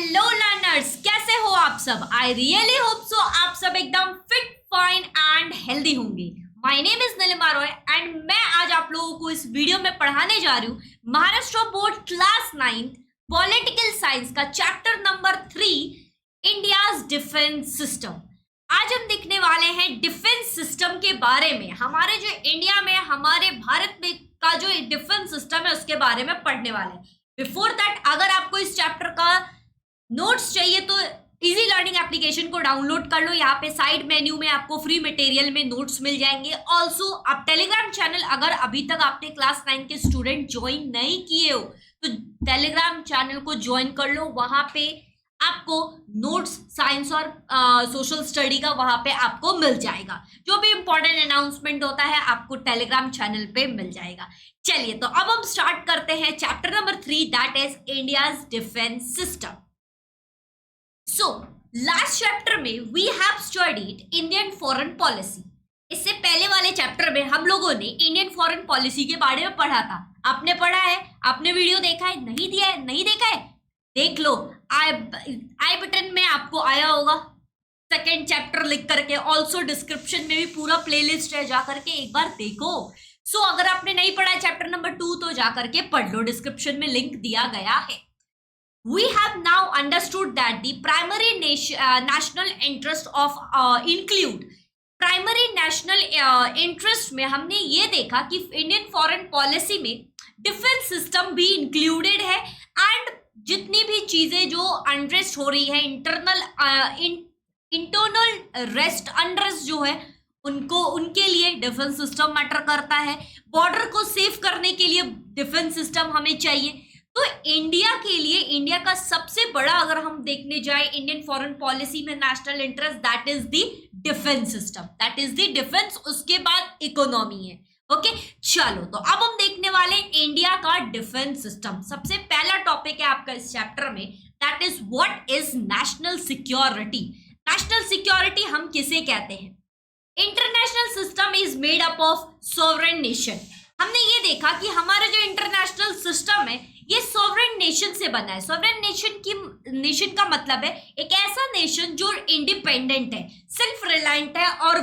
Hello learners, कैसे हो आप सब। आई रियली होप सो आप सब एकदम फिट, फाइन एंड हेल्दी होंगे। My name is Nilima Roy and मैं आज आप लोगों को इस वीडियो में पढ़ाने जा रही हूँ Maharashtra board class 9 political science का chapter number 3 India's defence system. आज हम देखने वाले हैं डिफेंस सिस्टम के बारे में। हमारे जो इंडिया में, हमारे भारत में का जो डिफेंस सिस्टम है उसके बारे में पढ़ने वाले हैं। बिफोर दैट, अगर आपको इस चैप्टर का नोट्स चाहिए तो इजी लर्निंग एप्लीकेशन को डाउनलोड कर लो। यहाँ पे साइड मेन्यू में आपको फ्री मटेरियल में नोट्स मिल जाएंगे। ऑल्सो आप टेलीग्राम चैनल, अगर अभी तक आपने क्लास 9 के स्टूडेंट ज्वाइन नहीं किए हो तो टेलीग्राम चैनल को ज्वाइन कर लो। वहां पे आपको नोट्स साइंस और सोशल स्टडी का वहां पे आपको मिल जाएगा। जो भी इंपॉर्टेंट अनाउंसमेंट होता है आपको टेलीग्राम चैनल पे मिल जाएगा। चलिए, तो अब हम स्टार्ट करते हैं chapter number 3, that is India's defence system. So last chapter में we have studied Indian foreign policy. इससे पहले वाले चैप्टर में हम लोगों ने इंडियन फॉरेन पॉलिसी के बारे में पढ़ा था। आपने पढ़ा है? आपने वीडियो देखा है? नहीं दिया है? नहीं देखा है? देख लो, आई बटन में आपको आया होगा सेकेंड चैप्टर लिख करके। ऑल्सो डिस्क्रिप्शन में भी पूरा प्लेलिस्ट है, जा करके एक बार देखो। सो अगर आपने नहीं पढ़ा है चैप्टर नंबर 2 तो जा करके पढ़ लो, डिस्क्रिप्शन में लिंक दिया गया है। We have now understood that the primary national interest of include primary national interest में हमने ये देखा कि इंडियन फॉरेन पॉलिसी में डिफेंस सिस्टम भी इंक्लूडेड है। एंड जितनी भी चीजें जो अनरेस्ट हो रही है, इंटरनल रेस्ट अनरेस्ट जो है, उनके लिए डिफेंस सिस्टम मैटर करता है। बॉर्डर को सेफ करने के लिए डिफेंस सिस्टम हमें चाहिए। तो इंडिया के लिए, इंडिया का सबसे बड़ा अगर हम देखने जाए इंडियन फॉरेन पॉलिसी में national interest, that is the defence system, that is the defence. उसके बाद इकोनॉमी है। ओके, चलो, तो अब हम देखने वाले इंडिया का डिफेंस सिस्टम। सबसे पहला टॉपिक है आपका इस चैप्टर में, that is what is national security. National security हम किसे कहते हैं? International system is made up of sovereign nation. हमने ये देखा कि हमारा जो इंटरनेशनल सिस्टम है ये सॉवरेन नेशन से बना है। सॉवरेन नेशन का मतलब है एक ऐसा नेशन जो इंडिपेंडेंट है, सेल्फ रिलायंट है और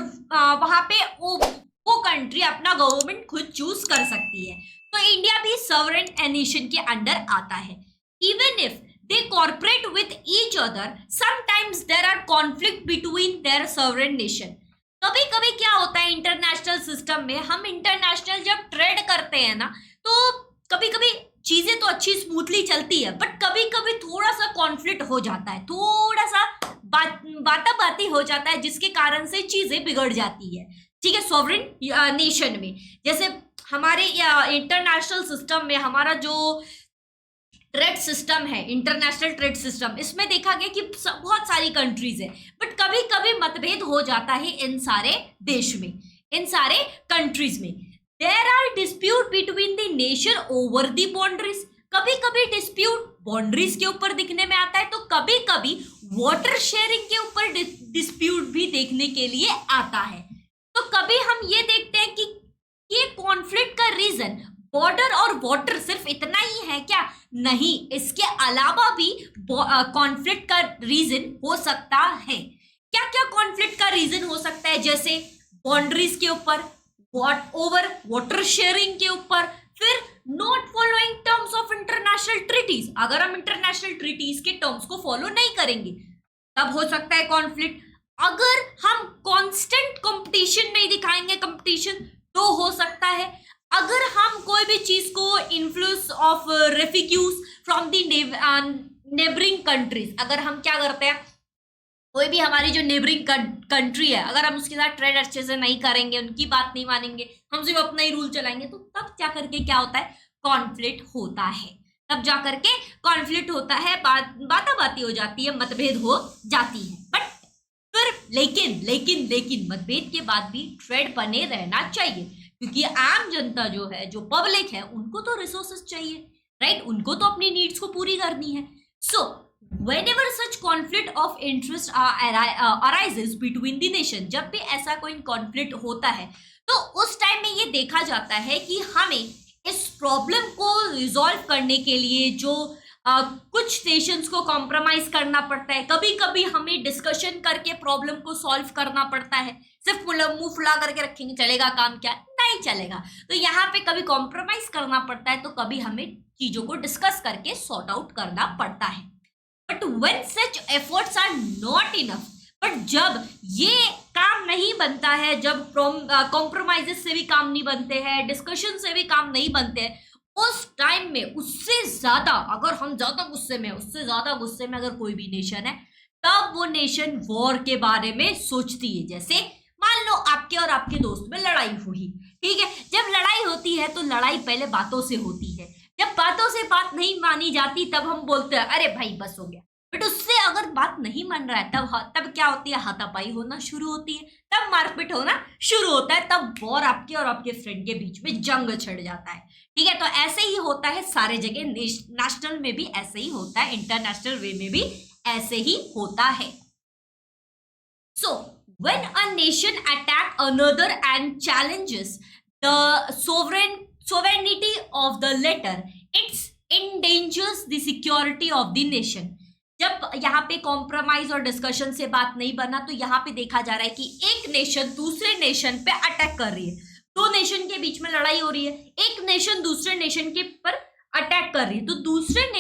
वहां पे वो कंट्री अपना गवर्नमेंट खुद चूज कर सकती है। तो इंडिया भी सॉवरेन नेशन के अंडर आता है। Even if they corporate with each other, sometimes there are conflict between their sovereign nation. कभी कभी क्या होता है इंटरनेशनल सिस्टम में, हम इंटरनेशनल जब ट्रेड करते हैं ना, तो कभी कभी चीजें तो अच्छी स्मूथली चलती है, बट कभी कभी थोड़ा सा कॉन्फ्लिक्ट हो जाता है, थोड़ा सा बाताबाती हो जाता है, जिसके कारण से चीजें बिगड़ जाती है। ठीक है, सॉवरेन नेशन में, जैसे हमारे इंटरनेशनल सिस्टम में हमारा जो ट्रेड सिस्टम है, इंटरनेशनल ट्रेड सिस्टम, इसमें देखा गया कि बहुत सारी कंट्रीज है, बट कभी कभी मतभेद हो जाता है इन सारे देश में, इन सारे कंट्रीज में। There are dispute between the nation over the boundaries. कभी कभी डिस्प्यूट बाउंड्रीज के ऊपर दिखने में आता है, तो कभी कभी वाटर शेयरिंग के ऊपर डिस्प्यूट भी देखने के लिए आता है। तो कभी हम ये देखते हैं कि ये कॉन्फ्लिक्ट का रीजन बॉर्डर और वाटर सिर्फ इतना ही है क्या? नहीं, इसके अलावा भी कॉन्फ्लिक्ट का रीजन हो सकता है। क्या क्या कॉन्फ्लिक्ट का रीजन हो सकता है? जैसे बाउंड्रीज के ऊपर, ओवर वाटर शेयरिंग के ऊपर, फिर not following terms of international treaties. अगर हम इंटरनेशनल ट्रीटीज के टर्म्स को फॉलो नहीं करेंगे तब हो सकता है कॉन्फ्लिक्ट। अगर हम कांस्टेंट कंपटीशन नहीं दिखाएंगे, कंपटीशन, तो हो सकता है। अगर हम कोई भी चीज को influence of refugees from the neighbouring countries, अगर हम क्या करते हैं, कोई भी हमारी जो नेबरिंग कंट्री है, अगर हम उसके साथ ट्रेड अच्छे से नहीं करेंगे, उनकी बात नहीं मानेंगे, हम सिर्फ अपना ही रूल चलाएंगे, तो तब जा करके क्या होता है? कॉन्फ्लिक्ट होता है। तब जा करके कॉन्फ्लिक्ट होता है, बाताबाती हो जाती है, मतभेद हो जाती है। बट फिर लेकिन मतभेद के बाद भी ट्रेड बने रहना चाहिए, क्योंकि आम जनता जो है, जो पब्लिक है, उनको तो रिसोर्सेस चाहिए, राइट? उनको तो अपनी नीड्स को पूरी करनी है। सो whenever such conflict of interest arises between the nation, जब भी ऐसा कोई कॉन्फ्लिक्ट होता है तो उस टाइम में ये देखा जाता है कि हमें इस प्रॉब्लम को रिजॉल्व करने के लिए जो कुछ नेशंस को कॉम्प्रोमाइज करना पड़ता है, कभी कभी हमें डिस्कशन करके प्रॉब्लम को सॉल्व करना पड़ता है। सिर्फ मुंह फुला करके रखेंगे चलेगा काम, क्या नहीं चलेगा। तो यहाँ पे कभी कॉम्प्रोमाइज करना पड़ता है, तो कभी हमें चीजों को डिस्कस करके सॉर्ट आउट करना पड़ता है। But when such efforts are not enough, but जब ये काम नहीं बनता है, जब कॉम्प्रोमाइजेस से भी काम नहीं बनते हैं, डिस्कशन से भी काम नहीं बनते हैं, उस टाइम में उससे ज्यादा अगर हम ज्यादा गुस्से में, उससे ज्यादा गुस्से में अगर कोई भी नेशन है, तब वो नेशन वॉर के बारे में सोचती है। जैसे मान लो आपके और आपके दोस्त में लड़ाई हुई, ठीक है। जब लड़ाई होती है तो लड़ाई पहले बातों से होती है। जब बातों से बात नहीं मानी जाती तब हम बोलते हैं अरे भाई बस हो गया। बट उससे अगर बात नहीं मान रहा है तब क्या होती है, हाथापाई होना शुरू होती है, तब मारपीट होना शुरू होता है, तब वॉर आपके और आपके फ्रेंड के बीच में जंग छिड़ जाता है, ठीक है। तो ऐसे ही होता है सारे जगह, नेशनल में भी ऐसे ही होता है, इंटरनेशनल वे में भी ऐसे ही होता है। So when a nation attack another and challenges the sovereignty of the latter, it endangers the security of the nation। जब यहाँ पे कॉम्प्रोमाइज और डिस्कशन से बात नहीं बना, तो यहाँ पे देखा जा रहा है कि एक नेशन दूसरे नेशन पे अटैक कर रही है, दो नेशन के बीच में लड़ाई हो रही है, एक नेशन दूसरे नेशन के पर अटैक कर रही है, तो दूसरे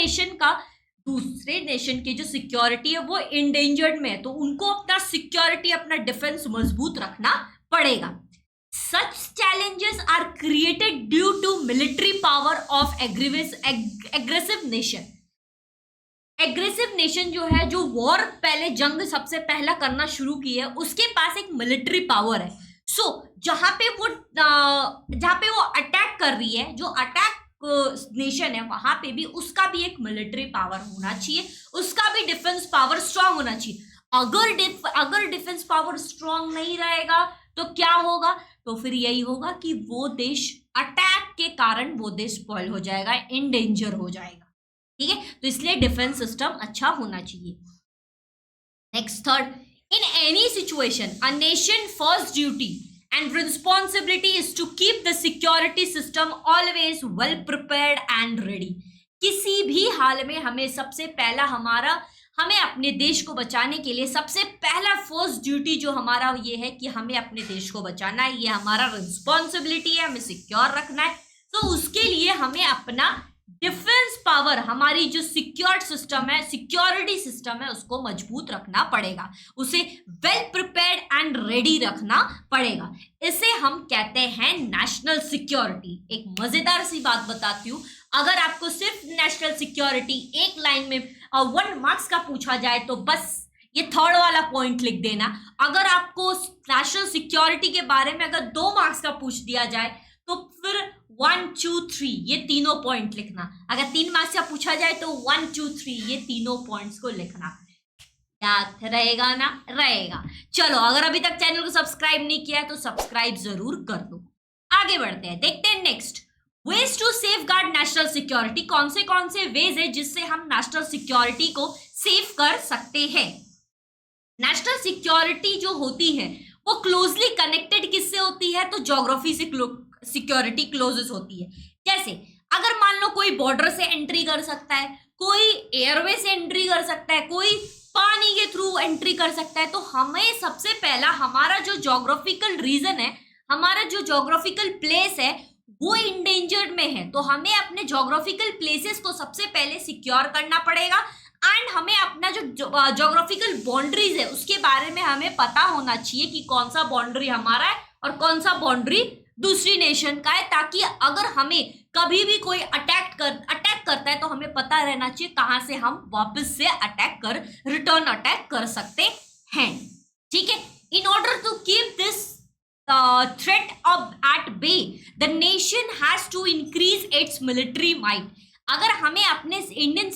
नेशन की जो सिक्योरिटी है वो इंडेंजर्ड में है, तो उनको अपना सिक्योरिटी, अपना डिफेंस मजबूत रखना पड़ेगा। Such challenges are created due to military power of aggressive nation। Aggressive nation जो है, जो वॉर पहले जंग सबसे पहला करना शुरू की है, उसके पास एक मिलिट्री पावर है। सो जहां पे वो अटैक कर रही है, जो अटैक नेशन है, वहां पे भी उसका भी एक मिलिट्री पावर होना चाहिए, उसका भी डिफेंस पावर स्ट्रांग होना चाहिए। अगर डिफेंस पावर स्ट्रांग नहीं रहेगा तो क्या होगा, तो फिर यही होगा कि वो देश अटैक के कारण वो देश स्पॉइल हो जाएगा, इन डेंजर हो जाएगा, ठीक है। तो इसलिए डिफेंस सिस्टम अच्छा होना चाहिए। Next third, in any situation a nation first duty and responsibility is to keep the security system always well prepared and ready. किसी भी हाल में हमें सबसे पहला हमें अपने देश को बचाने के लिए सबसे पहला फर्स्ट ड्यूटी जो हमारा ये है कि हमें अपने देश को बचाना है, ये हमारा रिस्पॉन्सिबिलिटी है, हमें सिक्योर रखना है। तो उसके लिए हमें अपना डिफेंस पावर, हमारी जो सिक्योर्ड सिस्टम है, सिक्योरिटी सिस्टम है, उसको मजबूत रखना पड़ेगा, उसे वेल प्रिपेयर्ड एंड रेडी रखना पड़ेगा। इसे हम कहते हैं नेशनल सिक्योरिटी। एक मजेदार सी बात बताती हूँ, अगर आपको सिर्फ नेशनल सिक्योरिटी एक लाइन में 1 मार्क्स का पूछा जाए तो बस ये थर्ड वाला पॉइंट लिख देना। अगर आपको नेशनल सिक्योरिटी के बारे में अगर 2 मार्क्स का पूछ दिया जाए तो फिर 1 2 3 ये तीनों पॉइंट लिखना। अगर 3 मार्क्स का पूछा जाए तो 1 2 3 ये तीनों पॉइंट्स को लिखना। याद रहेगा ना? रहेगा। चलो, अगर अभी तक चैनल को सब्सक्राइब नहीं किया है तो सब्सक्राइब जरूर कर दो। आगे बढ़ते हैं, देखते हैं next ways to safeguard national security. कौन से वेज है जिससे हम नेशनल सिक्योरिटी को सेफ कर सकते हैं। नेशनल सिक्योरिटी जो होती है वो क्लोजली कनेक्टेड किससे होती है, तो ज्योग्राफी से सिक्योरिटी क्लोजेस होती है। जैसे अगर मान लो कोई बॉर्डर से एंट्री कर सकता है, कोई एयरवे से एंट्री कर सकता है, कोई पानी के थ्रू एंट्री कर सकता है, तो हमें सबसे पहला हमारा जो ज्योग्राफिकल रीजन है, हमारा जो ज्योग्राफिकल प्लेस है वो इंडेंजर्ड में है, तो हमें अपने ज्योग्राफिकल प्लेसेस को सबसे पहले सिक्योर करना पड़ेगा। एंड हमें अपना जो ज्योग्राफिकल बाउंड्रीज है उसके बारे में हमें पता होना चाहिए कि कौन सा बाउंड्री हमारा है और कौन सा बाउंड्री दूसरी नेशन का है, ताकि अगर हमें कभी भी कोई अटैक करता है तो हमें पता रहना चाहिए कहां से हम वापस से रिटर्न अटैक कर सकते हैं, ठीक है। In order to keep this threat at bay, the nation has to increase its military might। अगर हमें अपने इंडियन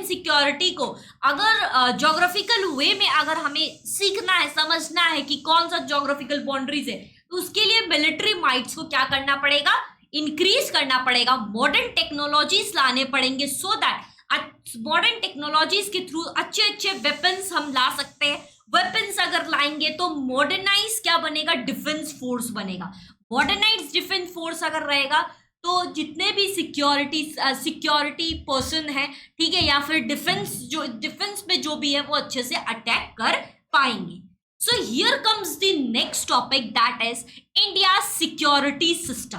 सिक्योरिटी को अगर ज्योग्राफिकल वे में अगर हमें सीखना है, समझना है कि कौन सा ज्योग्राफिकल बाउंड्रीज है, तो उसके लिए मिलिट्री माइट्स को क्या करना पड़ेगा, इंक्रीज करना पड़ेगा। मॉडर्न टेक्नोलॉजीज लाने पड़ेंगे, सो दैट मॉडर्न टेक्नोलॉजीज के थ्रू अच्छे वेपन्स हम ला सकते हैं। वेपन्स अगर लाएंगे तो मॉडर्नाइज क्या बनेगा, डिफेंस फोर्स बनेगा। मॉडर्नाइज डिफेंस फोर्स अगर रहेगा तो जितने भी सिक्योरिटी पर्सन है, ठीक है, या फिर डिफेंस में जो भी है वो अच्छे से अटैक कर पाएंगे। So here comes the next topic, that is India security system,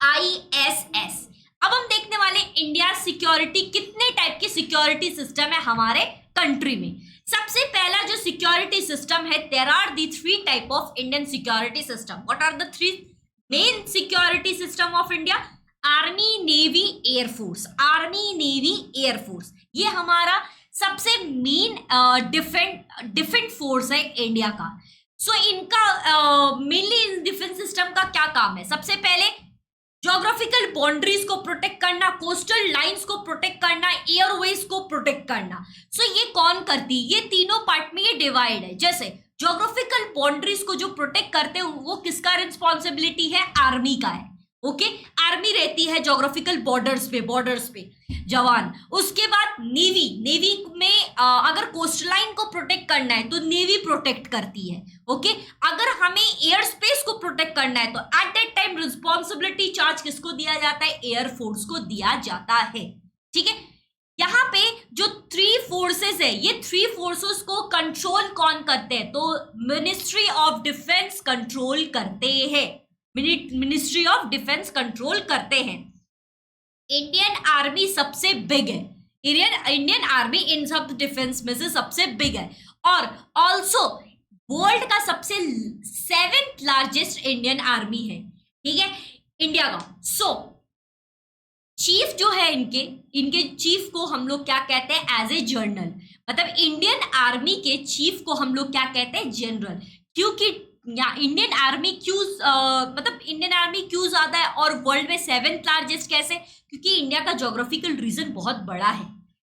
ISS। अब हम देखने वाले इंडिया सिक्योरिटी, कितने टाइप के सिक्योरिटी सिस्टम है हमारे कंट्री में। सबसे पहला जो सिक्योरिटी सिस्टम है, there are the 3 type of Indian security system. What are the 3 main security system of India? Army, navy, air force. Army, navy, air force, ये हमारा सबसे मेन डिफेंस फोर्स है इंडिया का। सो इनका मेनली डिफेंस सिस्टम का क्या काम है? सबसे पहले ज्योग्राफिकल बाउंड्रीज को प्रोटेक्ट करना, कोस्टल लाइंस को प्रोटेक्ट करना, एयरवेज को प्रोटेक्ट करना। सो ये कौन करती है? ये तीनों पार्ट में ये डिवाइड है। जैसे ज्योग्राफिकल बाउंड्रीज को जो प्रोटेक्ट करते हैं वो किसका रिस्पॉन्सिबिलिटी है? आर्मी का है। ओके, आर्मी रहती है ज्योग्राफिकल बॉर्डर्स पे जवान। उसके बाद नेवी में अगर कोस्ट लाइन को प्रोटेक्ट करना है तो नेवी प्रोटेक्ट करती है। ओके, अगर हमें एयर स्पेस को प्रोटेक्ट करना है तो at that time responsibility charge किसको दिया जाता है? एयरफोर्स को दिया जाता है। ठीक है, यहाँ पे जो 3 फोर्सेस है, ये 3 फोर्सेस को कंट्रोल कौन करते हैं? तो मिनिस्ट्री ऑफ डिफेंस कंट्रोल करते हैं। मिनिस्ट्री ऑफ डिफेंस कंट्रोल करते हैं। इंडियन आर्मी सबसे बिग है। इंडियन आर्मी इन सब डिफेंस में से सबसे बिग है, और ऑल्सो वर्ल्ड का सबसे 7th लार्जेस्ट इंडियन आर्मी है। ठीक है, इंडिया का। सो चीफ जो है इनके चीफ को हम लोग क्या कहते हैं? As a general. मतलब इंडियन आर्मी के चीफ को हम लोग क्या कहते हैं? जनरल। क्योंकि इंडियन आर्मी क्यों ज्यादा है और वर्ल्ड में 7th लार्जेस्ट कैसे? क्योंकि इंडिया का ज्योग्राफिकल रीजन बहुत बड़ा है।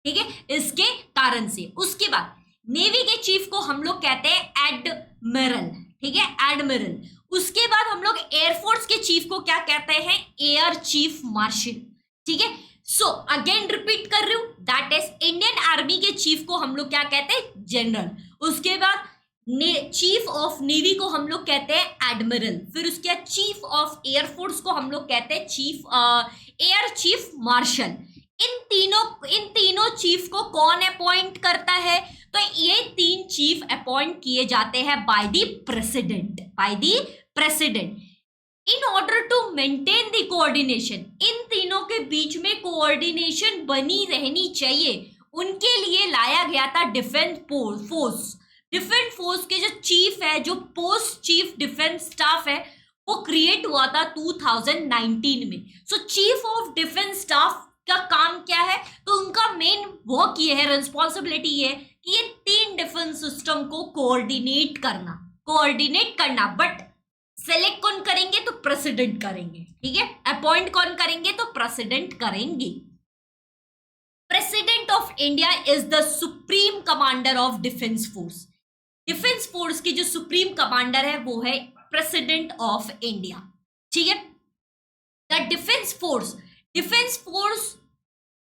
ठीक है, इसके कारण से। उसके बाद नेवी के चीफ को हम लोग कहते हैं एडमिरल। ठीक है, एडमिरल। उसके बाद हम लोग एयरफोर्स के चीफ को क्या कहते हैं? Air chief marshal. ठीक है, सो अगेन रिपीट कर रही हूं, दैट इज इंडियन आर्मी के चीफ को हम लोग क्या कहते हैं? जनरल। उसके बाद चीफ ऑफ नेवी को हम लोग कहते हैं एडमिरल। फिर उसके बाद चीफ ऑफ एयरफोर्स को हम लोग कहते हैं एयर चीफ मार्शल। इन तीनों चीफ को कौन अपॉइंट करता है? तो ये 3 चीफ अपॉइंट किए जाते हैं by the president. In order to maintain the coordination, इन तीनों के बीच में कोऑर्डिनेशन बनी रहनी चाहिए, उनके लिए लाया गया था डिफेंस फोर्स। डिफेंस फोर्स के जो चीफ है, जो पोस्ट चीफ डिफेंस स्टाफ है, वो क्रिएट हुआ था 2019 में। सो चीफ ऑफ डिफेंस स्टाफ का काम क्या है? तो उनका मेन वर्क ये है, रिस्पॉन्सिबिलिटी ये कि ये 3 डिफेंस सिस्टम को कोऑर्डिनेट करना। बट सेलेक्ट कौन करेंगे? तो प्रेसिडेंट करेंगे। ठीक है, अपॉइंट कौन करेंगे? तो प्रेसिडेंट करेंगे। President of India is the supreme commander of defence force. Defence force की जो सुप्रीम कमांडर है वो है प्रेसिडेंट ऑफ इंडिया। ठीक है, द डिफेंस फोर्स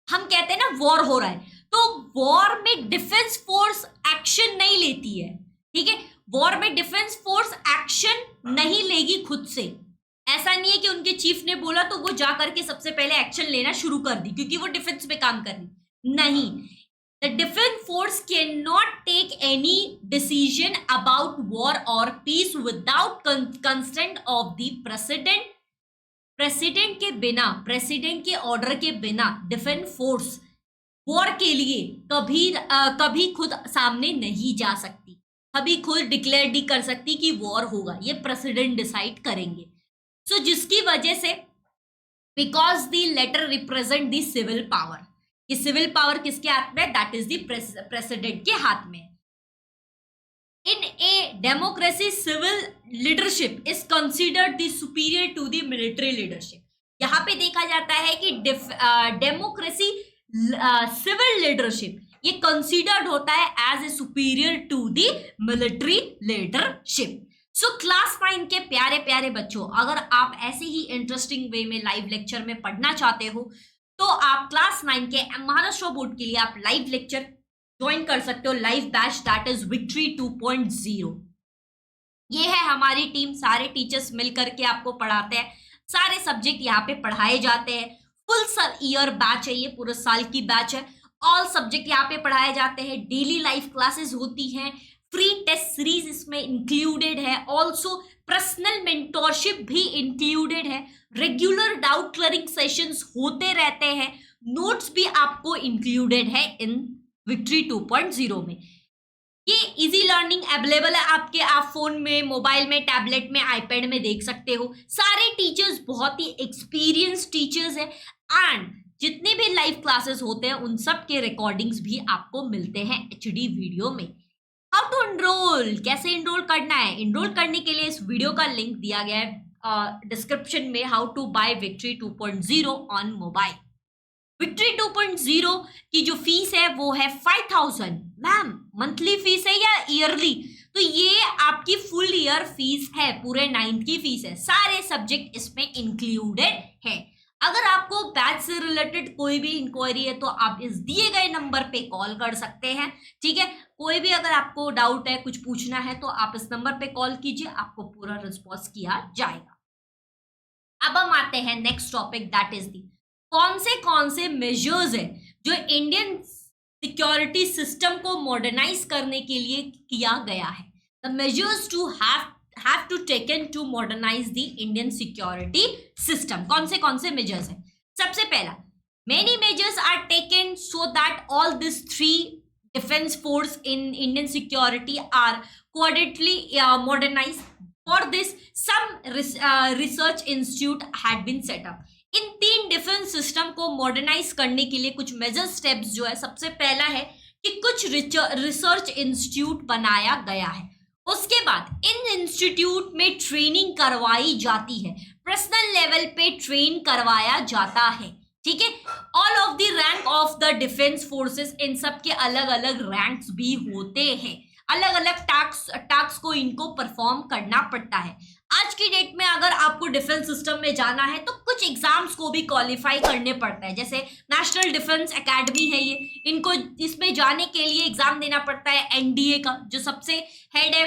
हम कहते हैं ना, वॉर हो रहा है तो वॉर में डिफेंस फोर्स एक्शन नहीं लेती है। ठीक है, वॉर में डिफेंस फोर्स एक्शन नहीं लेगी खुद से। ऐसा नहीं है कि उनके चीफ ने बोला तो वो जाकर के सबसे पहले एक्शन लेना शुरू कर दी क्योंकि वो डिफेंस में काम कर रही। नहीं, the defence force can not take any decision about war और peace without consent of the president. President के ऑर्डर के बिना डिफेंस फोर्स वॉर के लिए कभी खुद सामने नहीं जा सकती, कभी खुद डिक्लेयर नहीं कर सकती कि वॉर होगा। ये प्रेसिडेंट डिसाइड करेंगे। सो जिसकी वजह से because the latter represent the civil power, ये सिविल पावर किसके हाथ में? दैट इज द प्रेसिडेंट के हाथ में। In a democracy civil leadership is considered the superior to the military leadership. यहाँ पे देखा जाता है कि डेमोक्रेसी सिविल लीडरशिप ये कंसिडर्ड होता है as a superior to the military leadership. So class 9 के प्यारे प्यारे बच्चों, अगर आप ऐसे ही इंटरेस्टिंग वे में लाइव लेक्चर में पढ़ना चाहते हो तो आप क्लास 9 के महाराष्ट्र बोर्ड के लिए आप लाइव लेक्चर ज्वाइन कर सकते हो। Live batch that is victory 2.0। ये है हमारी टीम, सारे टीचर्स मिलकर के आपको पढ़ाते हैं। सारे सब्जेक्ट यहाँ पे पढ़ाए जाते हैं। फुल ईयर बैच है, ये पूरे साल की बैच है। ऑल सब्जेक्ट यहाँ पे पढ़ाए जाते हैं। डेली लाइफ क्लासेस होती हैं। फ्री टेस्ट सीरीज इसमें इंक्लूडेड है। ऑल्सो पर्सनल मेंटोरशिप भी इंक्लूडेड है। रेगुलर डाउट क्लियरिंग सेशंस होते रहते हैं। नोट्स भी आपको इंक्लूडेड है इन विक्ट्री 2.0 में। ये इजी लर्निंग अवेलेबल है आपके, आप फोन में, मोबाइल में, टैबलेट में, आईपैड में देख सकते हो। सारे टीचर्स बहुत ही एक्सपीरियंस टीचर्स है एंड जितने भी लाइव क्लासेस होते हैं उन सब के रिकॉर्डिंग्स भी आपको मिलते हैं एचडी वीडियो में। हाउ टू एनरोल, कैसे एनरोल करना है? एनरोल करने के लिए इस वीडियो का लिंक दिया गया है डिस्क्रिप्शन में। How to buy Victory 2.0 on mobile. Victory 2.0 की जो फीस है वो है 5000। मैम मंथली फीस है या ईयरली? तो ये आपकी फुल ईयर फीस है, पूरे 9th की फीस है। सारे सब्जेक्ट इसमें इंक्लूडेड है। अगर आपको बैच से रिलेटेड कोई भी इंक्वायरी है तो आप इस दिए गए नंबर पे कॉल कर सकते हैं, ठीक है। कोई भी अगर आपको डाउट है, कुछ पूछना है तो आप इस नंबर पे कॉल कीजिए, आपको पूरा रिस्पॉन्स किया जाएगा। अब हम आते हैं next topic, that is the कौन से मेजर्स है जो इंडियन सिक्योरिटी सिस्टम को मॉडर्नाइज करने के लिए किया गया है। The measures to have to taken to modernize the Indian security system। कौन से measures हैं? सबसे पहला, many measures are taken so that all these three defense force in Indian security are coordinately modernized। For this, some research institute had been set up। In 3 defence system को modernise करने के लिए कुछ major steps जो है, सबसे पहला है कि कुछ रिसर्च इंस्टीट्यूट बनाया गया है। उसके बाद इन इंस्टीट्यूट में ट्रेनिंग करवाई जाती है, पर्सनल लेवल पे ट्रेन करवाया जाता है, ठीक है। All of the rank of the defence forces, इन सब के अलग अलग रैंक्स भी होते हैं, अलग अलग टास्क को इनको परफॉर्म करना पड़ता है। आज की डेट में अगर आपको डिफेंस सिस्टम में जाना है तो कुछ एग्जाम्स को भी क्वालिफाई करने पड़ता है, जैसे नेशनल डिफेंस एकेडमी है ये, इनको इसमें जाने के लिए एग्जाम देना पड़ता है। एनडीए का जो सबसे हेड है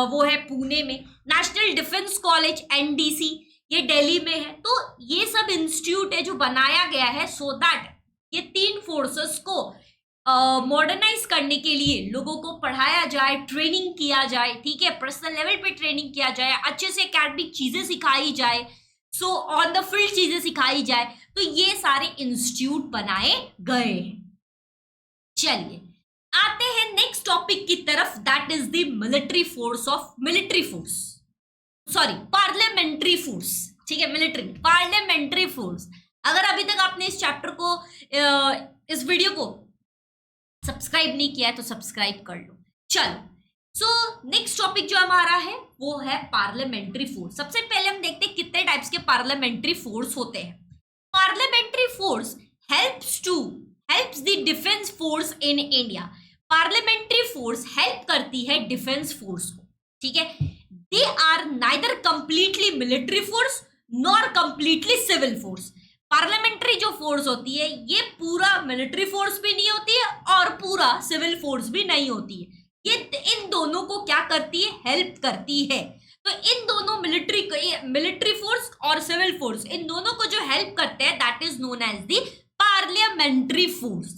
वो है पुणे में। नेशनल डिफेंस कॉलेज एनडीसी ये दिल्ली में है। तो ये सब इंस्टीट्यूट है जो बनाया गया है सो दैट ये 3 फोर्सेस को मॉडर्नाइज करने के लिए लोगों को पढ़ाया जाए, ट्रेनिंग किया जाए, ठीक है, पर्सनल लेवल पे ट्रेनिंग किया जाए, अच्छे से एकेडमिक चीजें सिखाई जाए, सो ऑन द फील्ड चीजें सिखाई जाए। तो ये सारे इंस्टीट्यूट बनाए गए हैं। चलिए आते हैं नेक्स्ट टॉपिक की तरफ, that is the parliamentary force, ठीक है, मिलिट्री पार्लियामेंट्री फोर्स। अगर अभी तक आपने इस चैप्टर को इस वीडियो को सब्सक्राइब नहीं किया है तो सब्सक्राइब कर लो। चलो, सो नेक्स्ट टॉपिक जो हमारा है वो है पार्लियामेंट्री फोर्स। सबसे पहले हम देखते हैं कितने टाइप्स के पार्लियामेंट्री फोर्स होते हैं। Parliamentary force helps the defence force in India. Parliamentary force help करती है डिफेंस फोर्स को, ठीक है। They are neither completely military force nor completely civil force. Parliamentary जो फोर्स होती है ये पूरा मिलिट्री फोर्स भी नहीं होती है और पूरा सिविल फोर्स भी नहीं होती है। ये इन दोनों को क्या करती है? हेल्प करती है। तो इन दोनों मिलिट्री फोर्स और सिविल फोर्स, इन दोनों को जो हेल्प करते हैं that is known as the parliamentary force,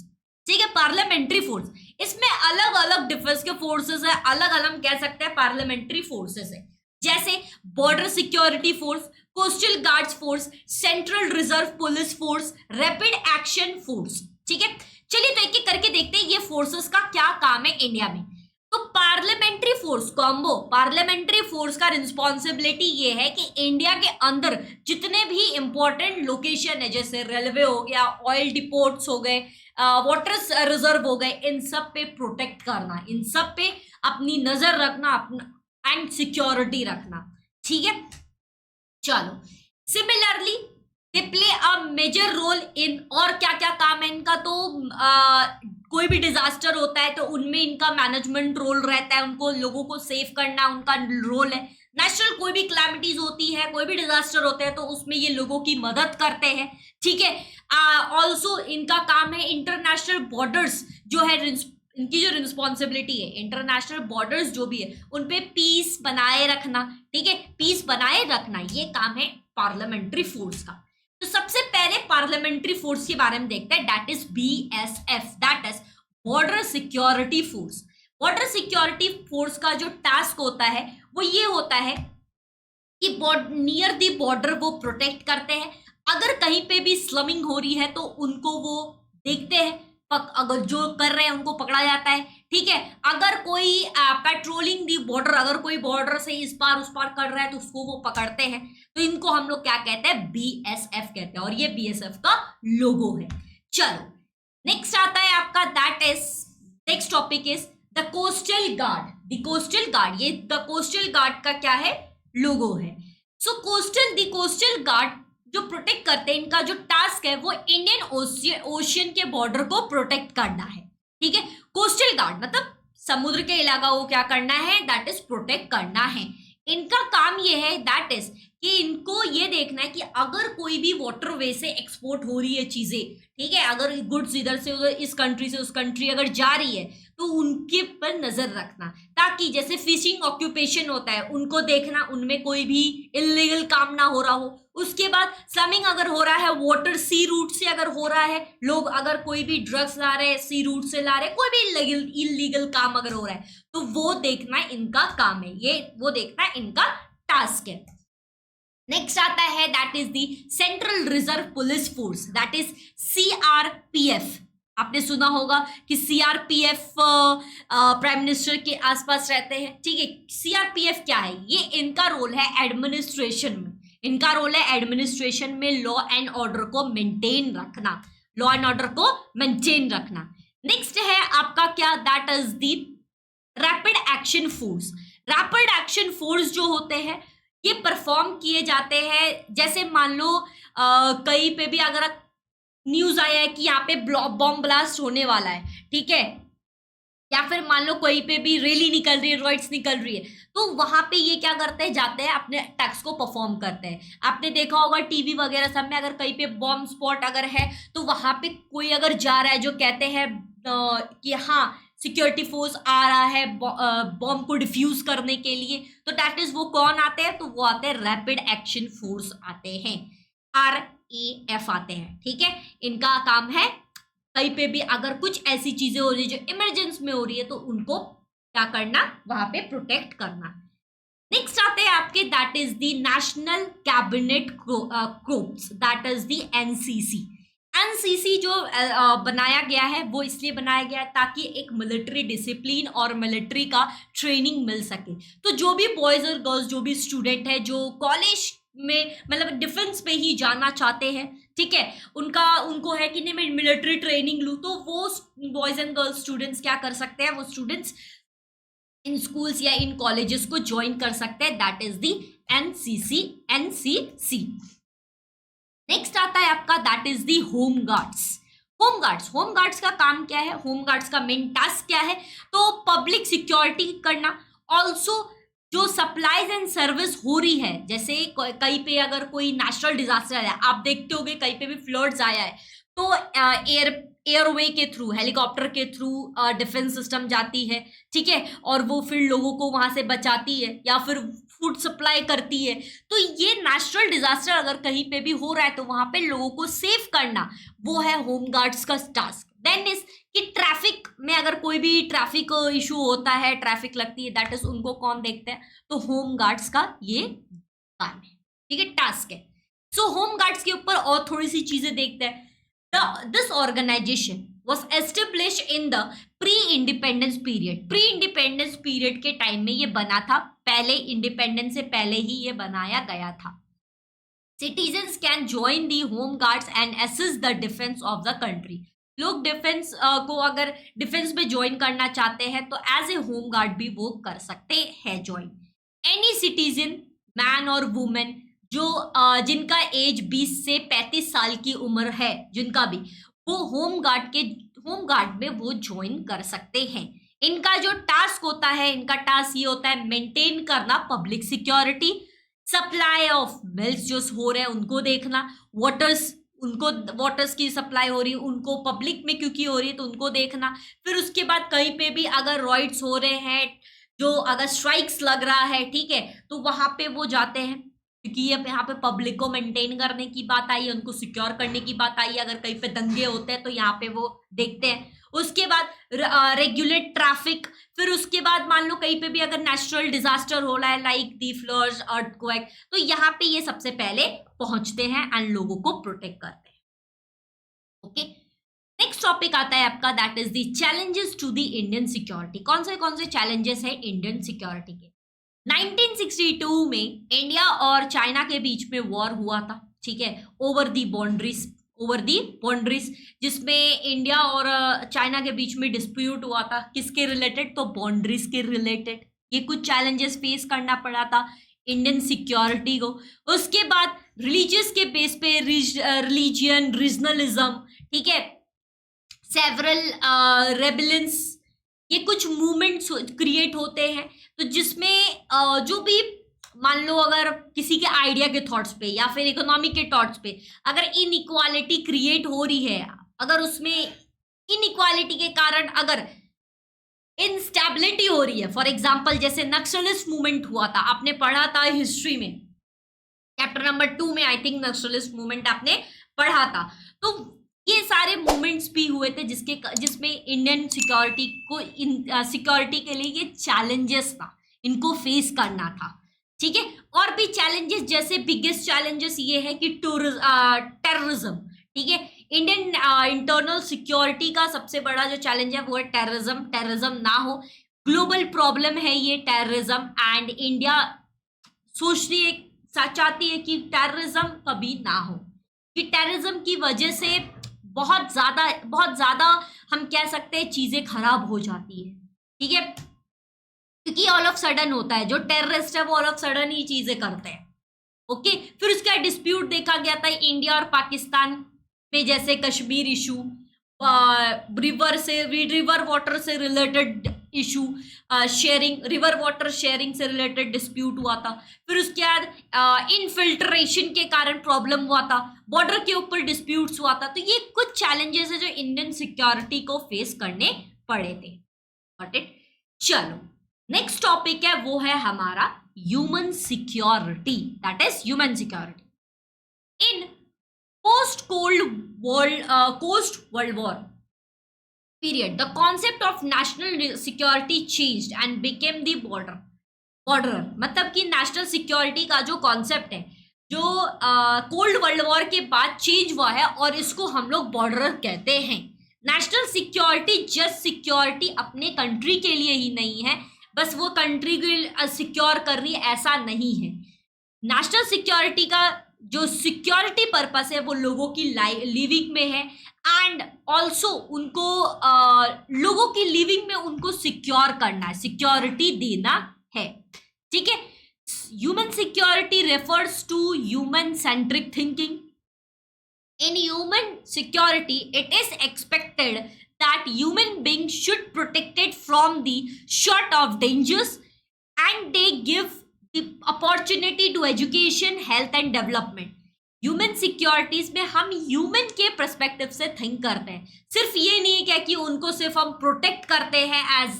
ठीक है। पार्लियामेंट्री फोर्स, इसमें अलग अलग डिफेंस के फोर्सेस है, अलग अलग कह सकते हैं पार्लियामेंट्री फोर्सेस है, जैसे border security force, coastal guards force, central reserve police force, rapid action force, ठीक है। चलिए तो एक एक करके देखते हैं ये फोर्सेस का क्या काम है इंडिया में। तो parliamentary force combo, parliamentary force का रिस्पॉन्सिबिलिटी ये है कि इंडिया के अंदर जितने भी इंपॉर्टेंट लोकेशन है, जैसे रेलवे हो गया, ऑयल डिपोट्स हो गए, वाटर रिजर्व हो गए, इन सब पे प्रोटेक्ट करना, इन सब पे अपनी नजर रखना, अपना एंड सिक्योरिटी रखना, ठीक है। चलो, similarly they play a major role in, और क्या क्या काम है इनका? तो कोई भी डिजास्टर होता है तो उनमें इनका मैनेजमेंट रोल रहता है, उनको लोगों को सेव करना उनका रोल है। नेशनल कोई भी क्लैमिटीज होती है, कोई भी डिजास्टर होते हैं तो उसमें ये लोगों की मदद करते हैं, ठीक है। ऑल्सो इनका काम है इंटरनेशनल बॉर्डर्स जो है, इनकी जो रिस्पॉन्सिबिलिटी है इंटरनेशनल बॉर्डर्स जो भी है उन पे पीस बनाए रखना, ठीक है, पीस बनाए रखना, ये काम है पार्लियामेंट्री फोर्स का। तो सबसे पहले पार्लियामेंट्री फोर्स के बारे में देखते हैं, that is BSF, that is border security force. Border security force का जो टास्क होता है वो ये होता है कि नियर द बॉर्डर वो प्रोटेक्ट करते हैं। अगर कहीं पे भी स्लमिंग हो रही है तो उनको वो देखते हैं, अगर जो कर रहे हैं उनको पकड़ा जाता है, ठीक है। अगर कोई पेट्रोलिंग दी बॉर्डर, अगर कोई बॉर्डर से इस पार उस पार कर रहा है तो उसको वो पकड़ते हैं। तो इनको हम लोग क्या कहते हैं, BSF कहते हैं, और ये BSF का लोगो है। चलो नेक्स्ट आता है आपका, that is next topic is the coastal guard. The coastal guard, ये द कोस्टल गार्ड का क्या है, लोगो है। सो कोस्टल गार्ड जो प्रोटेक्ट करते हैं, इनका जो टास्क है वो इंडियन ओशियन के बॉर्डर को प्रोटेक्ट करना है, ठीक है। कोस्टल गार्ड मतलब समुद्र के इलाका को क्या करना है, दैट इज प्रोटेक्ट करना है। इनका काम ये है, दैट इज कि इनको ये देखना है कि अगर कोई भी वाटरवे से एक्सपोर्ट हो रही है चीजें, ठीक है, अगर गुड्स इधर से उधर, इस कंट्री से उस कंट्री अगर जा रही है तो उनके पर नजर रखना, ताकि जैसे फिशिंग ऑक्यूपेशन होता है उनको देखना, उनमें कोई भी इलीगल काम ना हो रहा हो। उसके बाद स्लमिंग अगर हो रहा है वाटर सी रूट से, अगर हो रहा है, लोग अगर कोई भी ड्रग्स ला रहे हैं सी रूट से ला रहे हैं, कोई भी इलीगल काम अगर हो रहा है तो वो देखना इनका काम है, ये वो देखना इनका टास्क है। नेक्स्ट आता है, that is the central reserve police force, that is CRPF। आपने सुना होगा कि CRPF प्राइम मिनिस्टर के आसपास रहते हैं, ठीक है। CRPF क्या है, ये इनका रोल है एडमिनिस्ट्रेशन में, इनका रोल है एडमिनिस्ट्रेशन में लॉ एंड ऑर्डर को मेंटेन रखना, लॉ एंड ऑर्डर को मेंटेन रखना। नेक्स्ट है आपका क्या, that is the rapid action force. Rapid action force जो होते हैं ये परफॉर्म किए जाते हैं, जैसे मान लो कहीं पे भी अगर न्यूज आया है कि यहाँ पे बॉम्ब ब्लास्ट होने वाला है, ठीक है, या फिर मान लो कोई पे भी रैली निकल रही है, रॉइट्स निकल रही है, तो वहां पे ये क्या करते हैं, जाते हैं अपने टैक्स को परफॉर्म करते हैं। आपने देखा होगा टीवी वगैरह सब में, अगर कहीं पे बॉम्ब स्पॉट अगर है तो वहां पे कोई अगर जा रहा है जो कहते हैं कि हाँ सिक्योरिटी फोर्स आ रहा है बॉम्ब को डिफ्यूज करने के लिए, तो दैट इज वो कौन आते हैं, तो वो आते हैं रैपिड एक्शन फोर्स आते हैं, RAF आते हैं, ठीक है। इनका काम है कहीं पे भी अगर कुछ ऐसी चीजें हो रही है जो इमरजेंसी में हो रही है तो उनको क्या करना, वहां पे प्रोटेक्ट करना। नेक्स्ट आते हैं आपके, that is the national cabinet corpse, that is the NCC। NCC जो बनाया गया है वो इसलिए बनाया गया है ताकि एक मिलिट्री डिसिप्लिन और मिलिट्री का ट्रेनिंग मिल सके। तो जो भी बॉयज और गर्ल्स, जो भी स्टूडेंट है जो कॉलेज में मतलब डिफेंस में ही जाना चाहते हैं, ठीक है, उनको है कि नहीं मैं मिलिट्री ट्रेनिंग लूँ, तो वो बॉयज एंड गर्ल्स स्टूडेंट्स क्या कर सकते हैं, वो स्टूडेंट्स इन स्कूल्स या इन कॉलेजेस को ज्वाइन कर सकते हैं, that is the NCC। Next आता है आपका, that is the home guards. Home guards का काम क्या है, होम गार्ड्स का मेन टास्क क्या है, तो पब्लिक सिक्योरिटी करना, ऑल्सो जो सप्लाईज एंड सर्विस हो रही है, जैसे कहीं पे अगर कोई नेचुरल डिजास्टर आया, आप देखते होंगे कहीं पे भी फ्लड्स आया है तो एयरवे के थ्रू, हेलीकॉप्टर के थ्रू डिफेंस सिस्टम जाती है, ठीक है, और वो फिर लोगों को वहां से बचाती है या फिर फूड सप्लाई करती है। तो ये नेचुरल डिजास्टर अगर कहीं पे भी हो रहा है तो वहां पे लोगों को सेव करना, वो है होम गार्ड्स का टास्क। देन इज कि ट्रैफिक में अगर कोई भी ट्रैफिक इशू होता है, ट्रैफिक लगती है, दैट इज उनको कौन देखते हैं, तो होम गार्ड्स का ये काम है, ठीक है, टास्क है। सो होम गार्ड्स के ऊपर और थोड़ी सी चीजें देखते हैं। This organization was established in the pre-independence period। pre-independence period के टाइम में ये बना था, पहले इंडिपेंडेंस से पहले ही ये बनाया गया था। Citizens can join the home guards and assist the defense of the country। लोग डिफेंस को अगर डिफेंस में ज्वाइन करना चाहते हैं तो एज ए होम गार्ड भी वो कर सकते हैं ज्वाइन। एनी सिटीजन, मैन और वुमेन, जो जिनका एज 20 से 35 साल की उम्र है, जिनका भी, वो होम गार्ड में वो ज्वाइन कर सकते हैं। इनका जो टास्क होता है, इनका टास्क ये होता है मेंटेन करना public security, supply of milk जो हो रहे हैं उनको देखना, वाटर्स की सप्लाई हो रही है उनको पब्लिक में क्योंकि हो रही है तो उनको देखना। फिर उसके बाद कहीं पे भी अगर रॉइड्स हो रहे हैं, जो अगर स्ट्राइक्स लग रहा है, ठीक है, तो वहां पे वो जाते हैं क्योंकि ये यहाँ पे पब्लिक को मेंटेन करने की बात आई है, उनको सिक्योर करने की बात आई है। अगर कहीं पे दंगे होते हैं तो यहाँ पे वो देखते हैं। उसके बाद रेगुलेट ट्रैफिक, फिर उसके बाद मान लो कहीं पे भी अगर नेचुरल डिजास्टर हो रहा है लाइक दी फ्लड्स, अर्थक्वेक, तो यहाँ पे ये सबसे पहले पहुंचते हैं एंड लोगों को प्रोटेक्ट करते हैं। ओके, नेक्स्ट टॉपिक आता है आपका, that is the challenges to the Indian security. कौन से चैलेंजेस है इंडियन सिक्योरिटी के? 1962 में इंडिया और चाइना के बीच में वॉर हुआ था, ठीक है, ओवर दी बाउंड्रीज, जिसमें इंडिया और चाइना के बीच में डिस्प्यूट हुआ था। किसके रिलेटेड? तो बाउंड्रीज के रिलेटेड। ये कुछ चैलेंजेस फेस करना पड़ा था इंडियन सिक्योरिटी को। उसके बाद रिलीजियस के बेस पे रिलीजियन, रीजनलिज्म, ठीक है, सेवरल रेबेलियंस, ये कुछ मूवमेंट्स क्रिएट होते हैं। तो जिसमें जो भी मान लो अगर किसी के आइडिया के थॉट्स पे या फिर इकोनॉमिक के थॉट्स पे अगर इनइक्वालिटी क्रिएट हो रही है, अगर उसमें इनइक्वालिटी के कारण अगर इंस्टेबिलिटी हो रही है, फॉर एग्जांपल जैसे नक्सलिस्ट मूवमेंट हुआ था, आपने पढ़ा था हिस्ट्री में, चैप्टर नंबर 2 में आई थिंक नक्सलिस्ट मूवमेंट आपने पढ़ा था। तो ये सारे मूवमेंट्स भी हुए थे जिसमें इंडियन सिक्योरिटी के लिए ये चैलेंजेस था, इनको फेस करना था, ठीक है। और भी चैलेंजेस, जैसे बिगेस्ट चैलेंजेस ये है कि टेररिज्म, ठीक है। इंडियन इंटरनल सिक्योरिटी का सबसे बड़ा जो चैलेंज है वो है टेररिज्म ना हो। ग्लोबल प्रॉब्लम है ये टेररिज्म, एंड इंडिया चाहती है कि टेररिज्म कभी ना हो, कि टेररिज्म की वजह से बहुत ज्यादा हम कह सकते हैं चीजें खराब हो जाती है, ठीक है, क्योंकि ऑल ऑफ सडन होता है, जो टेररिस्ट है वो ऑल ऑफ सडन ही चीजें करते हैं। ओके, फिर उसका डिस्प्यूट देखा गया था इंडिया और पाकिस्तान में, जैसे कश्मीर इशू, रिवर वाटर से related issue, river water sharing से रिलेटेड डिस्प्यूट हुआ था। फिर उसके बाद इनफिल्ट्रेशन के कारण प्रॉब्लम हुआ था, बॉर्डर के ऊपर डिस्प्यूट्स हुआ था। तो ये कुछ चैलेंजेस है जो इंडियन सिक्योरिटी को फेस करने पड़े थे। Got it? चलो, नेक्स्ट टॉपिक है वो है हमारा human security, that is human security in post World War period. The concept of national security changed and became the borderer. मतलब कि नेशनल सिक्योरिटी का जो कॉन्सेप्ट है, जो कोल्ड वर्ल्ड वॉर के बाद चेंज हुआ है, और इसको हम लोग बॉर्डरर कहते हैं। नेशनल सिक्योरिटी जस्ट सिक्योरिटी अपने कंट्री के लिए ही नहीं है, बस वो कंट्री को सिक्योर कर रही है, ऐसा नहीं है। नेशनल सिक्योरिटी का जो सिक्योरिटी पर्पस है वो लोगों की लिविंग में है, एंड ऑल्सो उनको लोगों की लिविंग में उनको सिक्योर करना है, सिक्योरिटी देना है, ठीक है। Human security refers to human centric thinking. In human security it is expected that human being should protected from the short of dangers and they give opportunity to education, health and development. Human securities में हम human के perspective से think करते हैं। सिर्फ ये नहीं है क्या कि उनको सिर्फ हम प्रोटेक्ट करते हैं एज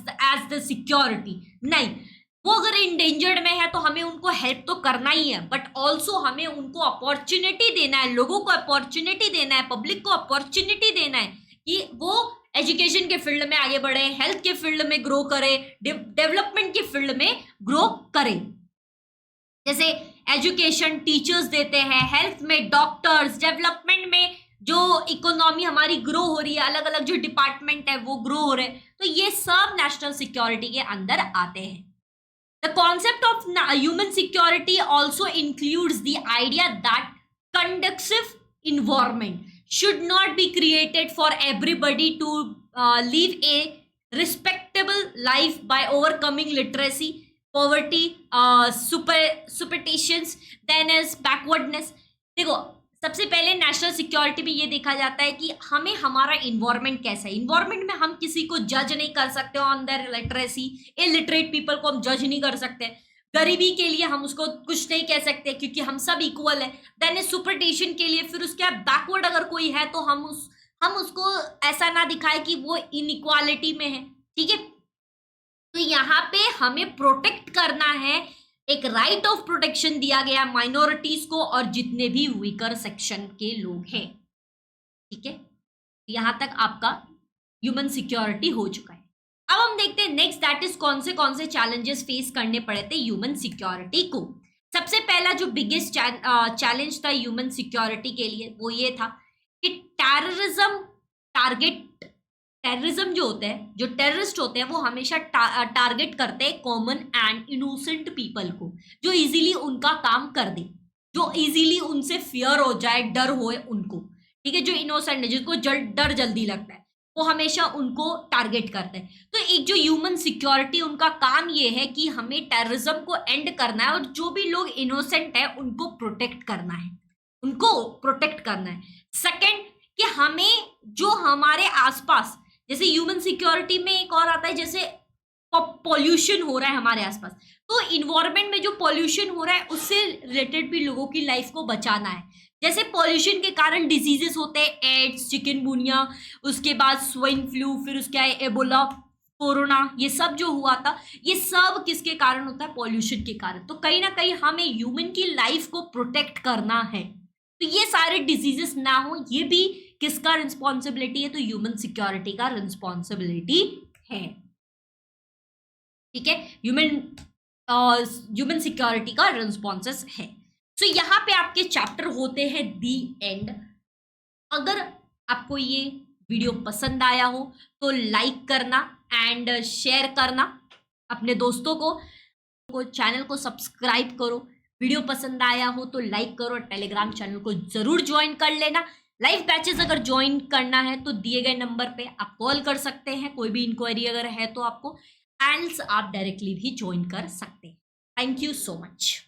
द सिक्योरिटी, नहीं, वो अगर इंडेंजर्ड में है तो हमें उनको हेल्प तो करना ही है, बट ऑल्सो हमें उनको अपॉर्चुनिटी देना है, लोगों को अपॉर्चुनिटी देना है, पब्लिक को अपॉर्चुनिटी देना है कि वो एजुकेशन के फील्ड में आगे बढ़े, हेल्थ के फील्ड में ग्रो करे, डेवलपमेंट के फील्ड में ग्रो करे। जैसे एजुकेशन टीचर्स देते हैं, हेल्थ में डॉक्टर्स, डेवलपमेंट में जो इकोनॉमी हमारी ग्रो हो रही है, अलग अलग जो डिपार्टमेंट है वो ग्रो हो रहे हैं, तो ये सब नेशनल सिक्योरिटी के अंदर आते हैं। The concept of human security also includes the idea that conducive environment should not be created for everybody to live a respectable life by overcoming literacy, poverty, superstitions, then is backwardness। देखो, सबसे पहले national security में ये देखा जाता है कि हमें हमारा इन्वायरमेंट कैसा है। इन्वायरमेंट में हम किसी को जज नहीं कर सकते on their literacy, illiterate people को हम जज नहीं कर सकते, गरीबी के लिए हम उसको कुछ नहीं कह सकते क्योंकि हम सब इक्वल है। देन सुपरस्टिशन के लिए, फिर उसके बाद बैकवर्ड अगर कोई है तो हम उसको ऐसा ना दिखाए कि वो इनइक्वालिटी में है, ठीक है। तो यहाँ पे हमें प्रोटेक्ट करना है एक राइट ऑफ प्रोटेक्शन दिया गया माइनॉरिटीज को और जितने भी वीकर सेक्शन के लोग हैं। ठीक है, यहां तक आपका ह्यूमन सिक्योरिटी हो चुका है। अब हम देखते हैं नेक्स्ट, दैट इज कौन से चैलेंजेस फेस करने पड़े थे ह्यूमन सिक्योरिटी को। सबसे पहला जो बिगेस्ट चैलेंज था ह्यूमन सिक्योरिटी के लिए वो ये था कि टेररिज्म जो होता है, जो टेररिस्ट होते हैं वो हमेशा टारगेट करते हैं कॉमन एंड इनोसेंट पीपल को, जो इजीली उनका काम कर दे, जो इजीली उनसे फियर हो जाए, डर होए उनको। ठीक है, जो इनोसेंट है, जिसको डर जल्दी लगता है, वो हमेशा उनको टारगेट करते हैं। तो एक जो ह्यूमन सिक्योरिटी, उनका काम ये है कि हमें टेररिज्म को एंड करना है और जो भी लोग इनोसेंट है उनको प्रोटेक्ट करना है, सेकंड कि हमें जो हमारे आसपास, जैसे ह्यूमन सिक्योरिटी में एक और आता है, जैसे पॉल्यूशन हो रहा है हमारे आसपास, तो इन्वायरमेंट में जो पॉल्यूशन हो रहा है उससे रिलेटेड भी लोगों की लाइफ को बचाना है। जैसे पॉल्यूशन के कारण डिजीजेस होते हैं, एड्स, चिकनगुनिया, उसके बाद स्वाइन फ्लू, फिर उसके आए एबोला, कोरोना, ये सब जो हुआ था, ये सब किसके कारण होता है? पॉल्यूशन के कारण। तो कहीं ना कहीं हमें ह्यूमन की लाइफ को प्रोटेक्ट करना है, तो ये सारे डिजीजेस ना हो, ये भी किसका रिस्पॉन्सिबिलिटी है? तो ह्यूमन सिक्योरिटी का रिस्पॉन्सिबिलिटी है। ठीक है, ह्यूमन सिक्योरिटी का रिस्पॉन्सेस है। तो यहाँ पे आपके चैप्टर होते हैं दी एंड। अगर आपको ये वीडियो पसंद आया हो तो लाइक करना एंड शेयर करना अपने दोस्तों को चैनल को सब्सक्राइब करो। वीडियो पसंद आया हो तो लाइक करो, टेलीग्राम चैनल को जरूर ज्वाइन कर लेना। लाइव बैचेस अगर ज्वाइन करना है तो दिए गए नंबर पे आप कॉल कर सकते हैं, कोई भी इंक्वायरी अगर है तो आपको, एंड आप डायरेक्टली भी ज्वाइन कर सकते हैं। Thank you so much.